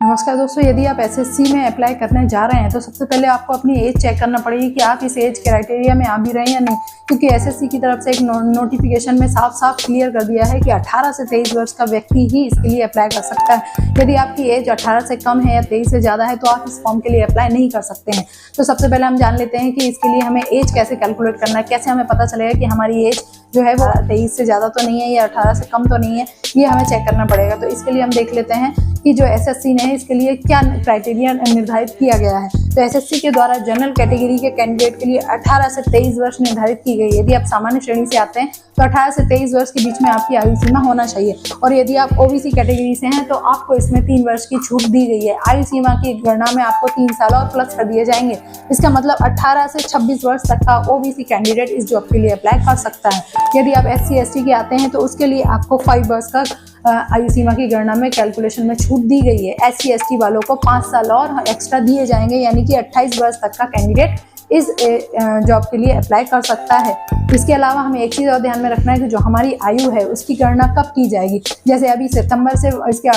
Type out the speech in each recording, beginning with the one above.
नमस्कार दोस्तों, यदि आप एसएससी में अप्लाई करने जा रहे हैं तो सबसे पहले आपको अपनी एज चेक करना पड़ेगी कि आप इस एज क्राइटेरिया में आ भी रहे हैं या नहीं, क्योंकि एसएससी की तरफ से एक नोटिफिकेशन में साफ साफ क्लियर कर दिया है कि 18 से 23 वर्ष का व्यक्ति ही इसके लिए अप्लाई कर सकता है। यदि आपकी एज 18 से कम है या 23 से ज़्यादा है तो आप इस फॉर्म के लिए अप्लाई नहीं कर सकते हैं। तो सबसे पहले हम जान लेते हैं कि इसके लिए हमें एज कैसे कैलकुलेट करना है, कैसे हमें पता चलेगा कि हमारी एज जो है वो 23 से ज़्यादा तो नहीं है या 18 से कम तो नहीं है, ये हमें चेक करना पड़ेगा। तो इसके लिए हम देख लेते हैं कि जो एसएससी ने इसके लिए क्या क्राइटेरिया निर्धारित किया गया है। तो एसएससी के द्वारा जनरल कैटेगरी के कैंडिडेट के लिए 18 से 23 वर्ष निर्धारित की गई है। यदि आप सामान्य श्रेणी से आते हैं तो 18 से 23 वर्ष के बीच में आपकी आयु सीमा होना चाहिए, और यदि आप ओबीसी कैटेगरी से हैं तो आपको इसमें 3 वर्ष की छूट दी गई है। आयु सीमा की गणना में आपको 3 साल और प्लस कर दिए जाएंगे। इसका मतलब 18 से 26 वर्ष तक का ओबीसी कैंडिडेट इस जॉब के लिए अप्लाई कर सकता है। यदि आप एससी एसटी के आते हैं तो उसके लिए आपको 5 वर्ष का आयु सीमा की गणना में कैलकुलेशन में छूट दी गई है। एससी एसटी वालों को 5 साल और एक्स्ट्रा दिए जाएंगे, यानी कि 28 वर्ष तक का कैंडिडेट इस जॉब के लिए अप्लाई कर सकता है। इसके अलावा हमें एक चीज़ और ध्यान में रखना है कि जो हमारी आयु है उसकी गणना कब की जाएगी। जैसे अभी सितंबर से इसके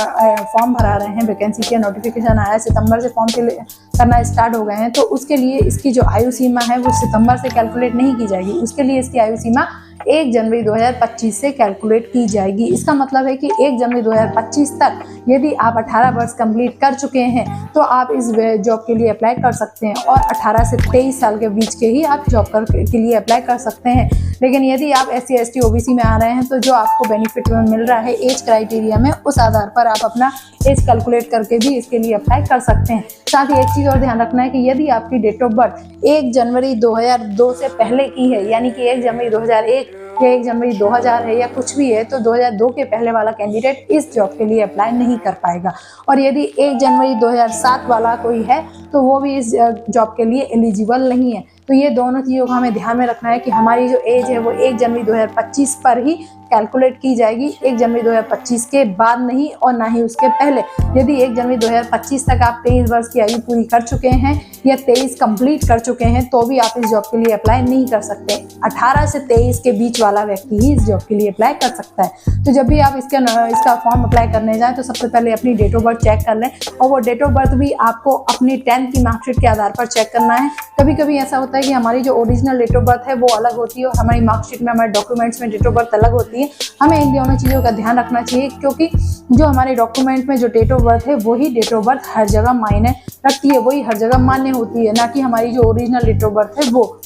फॉर्म भरा रहे हैं, वैकेंसी के नोटिफिकेशन आया है, सितंबर से फॉर्म फिल करना स्टार्ट हो गए हैं, तो उसके लिए इसकी जो आयु सीमा है वो सितंबर से कैलकुलेट नहीं की जाएगी। उसके लिए इसकी आयु सीमा 1 जनवरी 2025 से कैलकुलेट की जाएगी। इसका मतलब है कि 1 जनवरी 2025 तक यदि आप 18 वर्ष कंप्लीट कर चुके हैं तो आप इस जॉब के लिए अप्लाई कर सकते हैं, और 18 से 23 साल के बीच के ही आप जॉब के लिए अप्लाई कर सकते हैं। लेकिन यदि आप एससी एसटी ओबीसी में आ रहे हैं तो जो आपको बेनिफिट मिल रहा है एज क्राइटेरिया में, उस आधार पर आप अपना एज कैलकुलेट करके भी इसके लिए अप्लाई कर सकते हैं। साथ ही एक चीज़ और ध्यान रखना है कि यदि आपकी डेट ऑफ बर्थ 1 जनवरी 2002 से पहले की है, यानी कि 1 जनवरी 2001 या 1 जनवरी 2000 है या कुछ भी है, तो 2002 के पहले वाला कैंडिडेट इस जॉब के लिए अप्लाई नहीं कर पाएगा। और यदि 1 जनवरी 2007 वाला कोई है तो वो भी इस जॉब के लिए एलिजिबल नहीं है। तो ये दोनों चीज़ों को हमें ध्यान में रखना है कि हमारी जो एज है वो 1 जनवरी 2025 पर ही कैलकुलेट की जाएगी, 1 जनवरी 2025 के बाद नहीं और ना ही उसके पहले। यदि 1 जनवरी 2025 तक आप 23 वर्ष की आयु पूरी कर चुके हैं या 23 कंप्लीट कर चुके हैं तो भी आप इस जॉब के लिए अप्लाई नहीं कर सकते। 18 से 23 के बीच वाला व्यक्ति ही इस जॉब के लिए अप्लाई कर सकता है। तो जब भी आप इसका फॉर्म अप्लाई करने जाएं तो सबसे पहले अपनी डेट ऑफ बर्थ चेक कर लें, और वो डेट ऑफ बर्थ भी आपको अपनी 10th की मार्कशीट के आधार पर चेक करना है। कभी कभी ऐसा होता है कि हमारी जो ओरिजिनल डेट ऑफ बर्थ है वो अलग होती है और हमारी मार्कशीट में, हमारे डॉक्यूमेंट्स में डेट ऑफ बर्थ अलग होती है। हमें इन दोनों चीज़ों का ध्यान रखना चाहिए, क्योंकि जो हमारे डॉक्यूमेंट में जो डेट ऑफ बर्थ है वही डेट ऑफ बर्थ हर जगह मायने रखती है, वही हर जगह मान्य होती है, ना कि हमारी जो ओरिजिनल डेट ऑफ बर्थ है वो।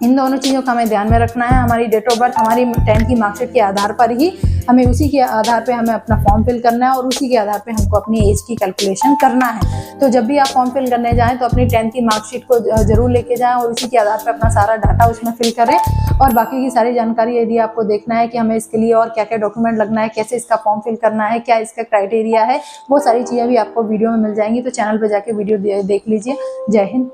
इन दोनों चीज़ों का हमें ध्यान में रखना है। हमारी डेट ऑफ बर्थ हमारी 10th की मार्कशीट के आधार पर ही हमें उसी के आधार पे हमें अपना फॉर्म फिल करना है, और उसी के आधार पे हमको अपनी एज की कैलकुलेशन करना है। तो जब भी आप फॉर्म फिल करने जाएं तो अपनी 10th की मार्कशीट को जरूर लेके जाएं और उसी के आधार पे अपना सारा डाटा उसमें फिल करें। और बाकी की सारी जानकारी यदि आपको देखना है कि हमें इसके लिए और क्या क्या डॉक्यूमेंट लगना है, कैसे इसका फॉर्म फिल करना है, क्या इसका क्राइटेरिया है, वो सारी चीज़ें भी आपको वीडियो में मिल जाएंगी। तो चैनल पर जाके वीडियो देख लीजिए। जय हिंद।